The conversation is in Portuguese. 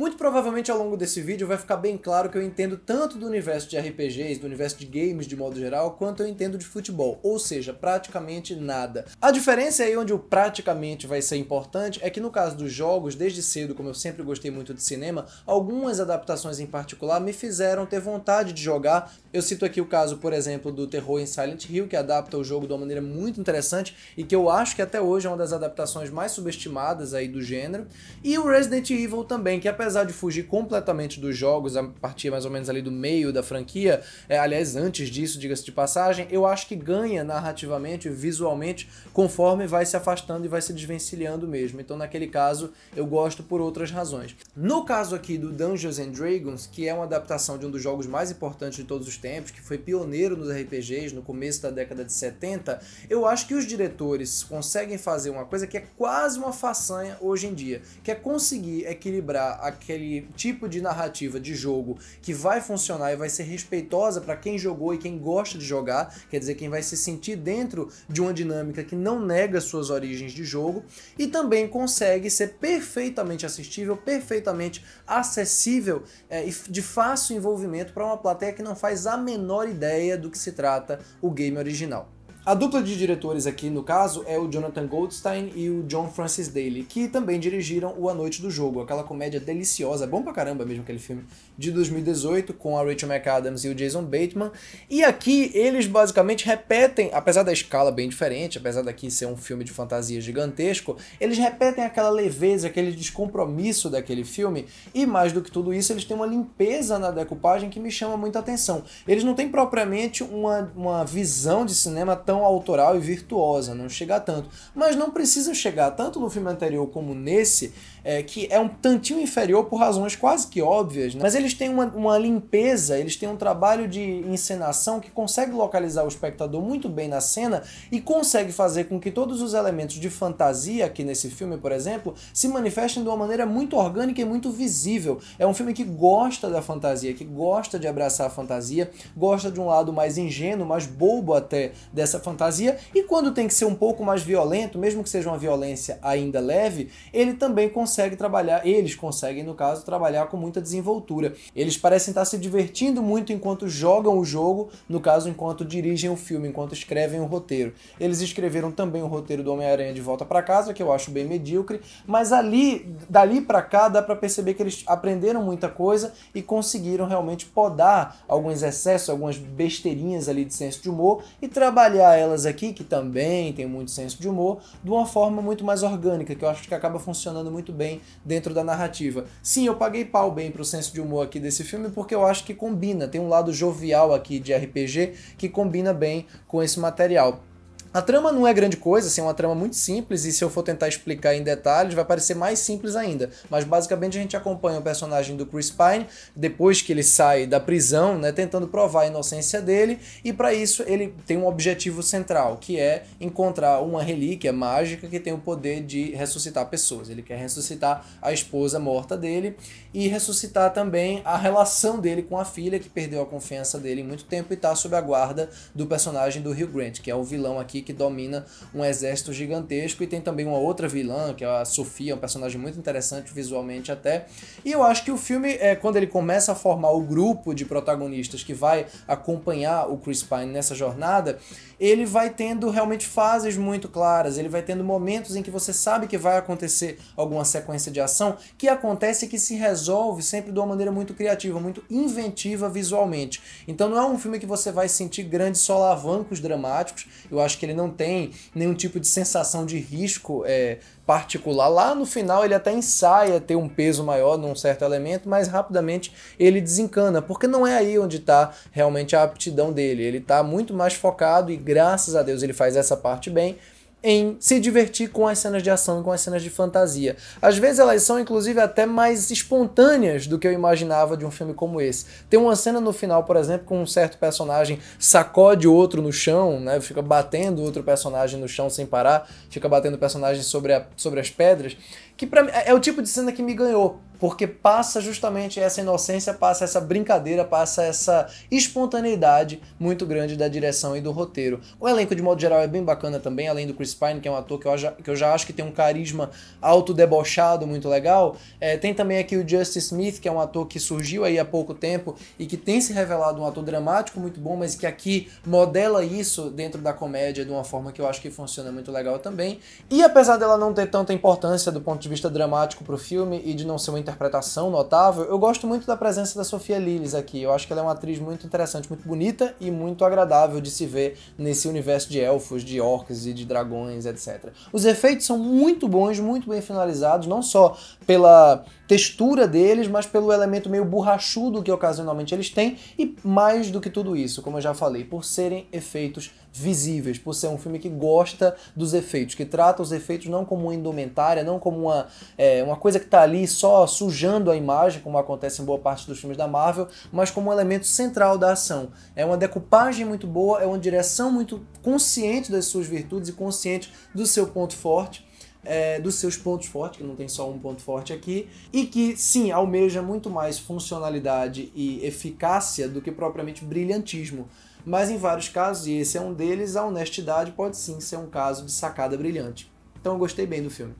Muito provavelmente ao longo desse vídeo vai ficar bem claro que eu entendo tanto do universo de RPGs, do universo de games de modo geral, quanto eu entendo de futebol, ou seja, praticamente nada. A diferença aí onde o praticamente vai ser importante é que no caso dos jogos, desde cedo, como eu sempre gostei muito de cinema, algumas adaptações em particular me fizeram ter vontade de jogar. Eu cito aqui o caso, por exemplo, do terror em Silent Hill, que adapta o jogo de uma maneira muito interessante e que eu acho que até hoje é uma das adaptações mais subestimadas aí do gênero, e o Resident Evil também, que apesar de fugir completamente dos jogos, a partir mais ou menos ali do meio da franquia, aliás, antes disso, diga-se de passagem, eu acho que ganha narrativamente, visualmente, conforme vai se afastando e vai se desvencilhando mesmo. Então, naquele caso, eu gosto por outras razões. No caso aqui do Dungeons and Dragons, que é uma adaptação de um dos jogos mais importantes de todos os tempos, que foi pioneiro nos RPGs no começo da década de 70, eu acho que os diretores conseguem fazer uma coisa que é quase uma façanha hoje em dia, que é conseguir equilibrar aquele tipo de narrativa de jogo que vai funcionar e vai ser respeitosa para quem jogou e quem gosta de jogar, quer dizer, quem vai se sentir dentro de uma dinâmica que não nega suas origens de jogo, e também consegue ser perfeitamente assistível, perfeitamente acessível e de fácil envolvimento para uma plateia que não faz a menor ideia do que se trata o game original. A dupla de diretores aqui, no caso, é o Jonathan Goldstein e o John Francis Daley, que também dirigiram O A Noite do Jogo, aquela comédia deliciosa, bom pra caramba mesmo aquele filme, de 2018, com a Rachel McAdams e o Jason Bateman. E aqui eles basicamente repetem, apesar da escala bem diferente, apesar daqui ser um filme de fantasia gigantesco, eles repetem aquela leveza, aquele descompromisso daquele filme, e mais do que tudo isso, eles têm uma limpeza na decupagem que me chama muita atenção. Eles não têm propriamente uma visão de cinema tão autoral e virtuosa, não chega a tanto. Mas não precisa chegar tanto no filme anterior como nesse, que é um tantinho inferior por razões quase que óbvias, né? Mas eles têm uma limpeza, eles têm um trabalho de encenação que consegue localizar o espectador muito bem na cena e consegue fazer com que todos os elementos de fantasia aqui nesse filme, por exemplo, se manifestem de uma maneira muito orgânica e muito visível. É um filme que gosta da fantasia, que gosta de abraçar a fantasia, gosta de um lado mais ingênuo, mais bobo até dessa fantasia, e quando tem que ser um pouco mais violento, mesmo que seja uma violência ainda leve, ele também consegue trabalhar, eles conseguem, no caso, trabalhar com muita desenvoltura. Eles parecem estar se divertindo muito enquanto jogam o jogo, no caso, enquanto dirigem o filme, enquanto escrevem o roteiro. Eles escreveram também o roteiro do Homem-Aranha de Volta para Casa, que eu acho bem medíocre, mas dali para cá dá para perceber que eles aprenderam muita coisa e conseguiram realmente podar alguns excessos, algumas besteirinhas ali de senso de humor e trabalhar elas aqui, que também tem muito senso de humor, de uma forma muito mais orgânica, que eu acho que acaba funcionando muito bem dentro da narrativa. Sim, eu paguei pau bem pro senso de humor aqui desse filme, porque eu acho que combina, tem um lado jovial aqui de RPG que combina bem com esse material. A trama não é grande coisa, assim, é uma trama muito simples, e se eu for tentar explicar em detalhes vai parecer mais simples ainda, mas basicamente a gente acompanha o personagem do Chris Pine, depois que ele sai da prisão, né, tentando provar a inocência dele, e para isso ele tem um objetivo central, que é encontrar uma relíquia mágica que tem o poder de ressuscitar pessoas. Ele quer ressuscitar a esposa morta dele e ressuscitar também a relação dele com a filha, que perdeu a confiança dele em muito tempo e está sob a guarda do personagem do Hugh Grant, que é o vilão aqui que domina um exército gigantesco, e tem também uma outra vilã, que é a Sofia, um personagem muito interessante visualmente até. E eu acho que o filme, quando ele começa a formar o grupo de protagonistas que vai acompanhar o Chris Pine nessa jornada, ele vai tendo realmente fases muito claras, ele vai tendo momentos em que você sabe que vai acontecer alguma sequência de ação, que acontece e que se resolve sempre de uma maneira muito criativa, muito inventiva visualmente. Então não é um filme que você vai sentir grandes solavancos dramáticos, eu acho que ele não tem nenhum tipo de sensação de risco particular. Lá no final ele até ensaia ter um peso maior num certo elemento, mas rapidamente ele desencana, porque não é aí onde está realmente a aptidão dele. Ele está muito mais focado, e graças a Deus ele faz essa parte bem, em se divertir com as cenas de ação e com as cenas de fantasia. Às vezes elas são, inclusive, até mais espontâneas do que eu imaginava de um filme como esse. Tem uma cena no final, por exemplo, com um certo personagem sacode outro no chão, né, fica batendo outro personagem no chão sem parar, fica batendo o personagem sobre as pedras, que pra mim é o tipo de cena que me ganhou, porque passa justamente essa inocência, passa essa brincadeira, passa essa espontaneidade muito grande da direção e do roteiro. O elenco, de modo geral, é bem bacana também, além do Chris Pine, que é um ator que eu já acho que tem um carisma autodebochado muito legal. Tem também aqui o Justice Smith, que é um ator que surgiu aí há pouco tempo e que tem se revelado um ator dramático muito bom, mas que aqui modela isso dentro da comédia de uma forma que eu acho que funciona muito legal também. E apesar dela não ter tanta importância do ponto de vista dramático pro filme e de não ser uma interpretação notável, eu gosto muito da presença da Sophia Lillis aqui. Eu acho que ela é uma atriz muito interessante, muito bonita e muito agradável de se ver nesse universo de elfos, de orcs e de dragões, etc. Os efeitos são muito bons, muito bem finalizados, não só pela textura deles, mas pelo elemento meio borrachudo que ocasionalmente eles têm, e mais do que tudo isso, como eu já falei, por serem efeitos visíveis, por ser um filme que gosta dos efeitos, que trata os efeitos não como uma indumentária, não como uma coisa que está ali só sujando a imagem, como acontece em boa parte dos filmes da Marvel, mas como um elemento central da ação. É uma decupagem muito boa, é uma direção muito consciente das suas virtudes e consciente do seu ponto forte, dos seus pontos fortes, que não tem só um ponto forte aqui, e que sim, almeja muito mais funcionalidade e eficácia do que propriamente brilhantismo. Mas em vários casos, e esse é um deles, a honestidade pode sim ser um caso de sacada brilhante. Então eu gostei bem do filme.